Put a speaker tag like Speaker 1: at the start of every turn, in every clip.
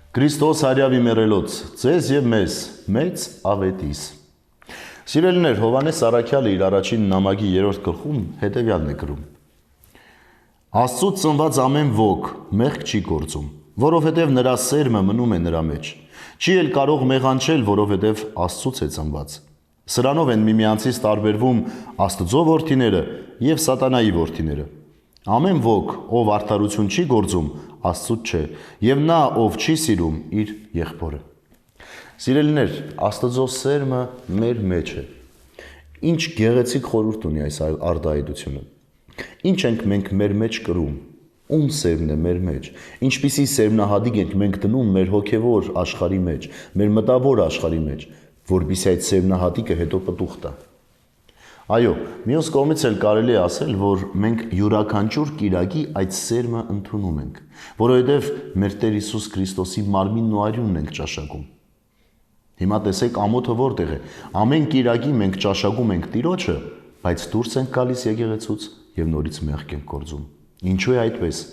Speaker 1: Քրիստոս հարյավի մեռելոց, ձեզ եւ մեզ, մեծ ավետիս։ Սիրելիներ, Հովհաննես Առաքյալը իր առաջին նամակի 3-րդ գլխում հետևյալն է գրում. Աստծուց ծնված ամեն ոք մեղք չի գործում, որովհետև նրա սերմը մնում է նրա մեջ։ Չի էլ կարող մեղանչել, որովհետև Աստծուց է ծնված։ Սրանով են միմյանցից տարբերվում Աստծո որդիները եւ Սատանայի որդիները։ Ամեն ոք, ով արդարություն չի գործում, Աստծուց չէ, եւ նա, ով չի սիրում իր եղբորը։ Սիրելիներ, Աստծո սերմը մեր մեջ է։ Ինչ գեղեցիկ խորհուրդ ունի այս արտահայտությունը։ Ինչ ենք մենք մեր մեջ կրում, ում սերմն է մեր մեջ, ինչպիսի սերմնահատիկ ենք մենք դնում մեր հոգևոր աշխարհի մեջ, մեր մտավոր աշխարհի մեջ, որպեսզի այդ սերմնահատիկը հետո պտուղ տա։ Այո, մյուս կողմից էլ կարելի է ասել, որ մենք յուրաքանչյուր կիրակի այդ սերմը ընդունում ենք, որովհետև մեր Տեր Հիսուս Քրիստոսի մարմինն ու արյունն ենք ճաշակում։ Հիմա տեսեք ամոթը որտեղ է։ Ամեն կիրակի մենք ճաշակում ենք Տիրոջը, բայց դուրս ենք գալիս եկեղեցուց եւ նորից մեղք ենք գործում։ Ինչու է այդպես։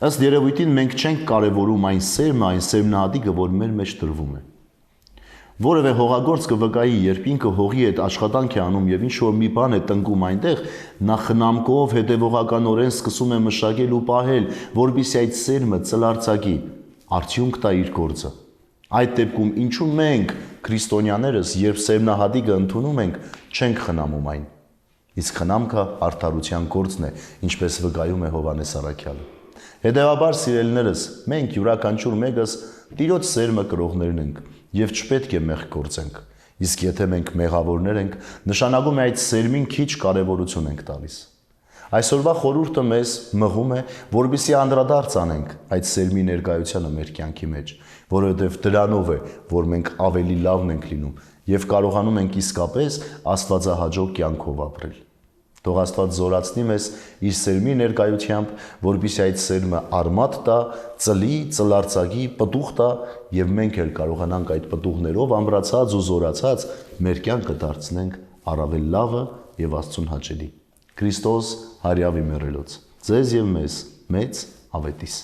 Speaker 1: Ըստ երևույթին մենք չենք կարևորում այն սերմը, այն սերմնահատիկը, որ մեր մեջ տրվում է։ Որևէ հողագործ կվկայի, երբ ինքը հողի հետ աշխատանք է անում եւ ինչ-որ մի բան է տնկում այնտեղ, նա խնամքով հետևողականորեն սկսում է մշակել ու պահել, որպեսզի այդ սերմը ծլարձակի, արդյունք տա իր գործը։ Այդ դեպքում ինչու մենք, քրիստոնյաներս, երբ սերմնահատիկը ընդունում ենք, չենք խնամում այն։ Իսկ խնամքը արդարության գործն է, ինչպես վկայում է Հովհաննես Առաքյալը։ Հետևաբար, սիրելիներս, մենք յուրաքանչյուր մեկս Տիրոջ սերմը կրողներն ենք եւ չպետք է մեղք գործենք։ Իսկ եթե մենք մեղավորներ ենք, նշանակում է այդ սերմին քիչ կարևորություն ենք տալիս։ Այսօրվա խորհուրդը մեզ մղում է, որպեսզի անդրադարձ անենք այդ սերմի ներկայությանը մեր կյանքի մեջ, որովհետև դրանով է, որ մենք ավելի լավն ենք լինում եւ կարողանում ենք իսկապես աստվածահաճո կյանքով ապրել։ Թող Աստված զորացնի մեզ իր սերմի ներկայությամբ, որպեսզի այդ սերմը արմատ տա, ծլի, ծլարձակի, պտուղ տա եւ մենք էլ կարողանանք այդ պտուղներով ամրացած ու զորացած մեր կյանքը դարձնենք առավել լավը եւ Աստծուն հաճելի։ Քրիստոս հարյավի մեռելոց, ձեզ եւ մեզ մեծ ավետիս։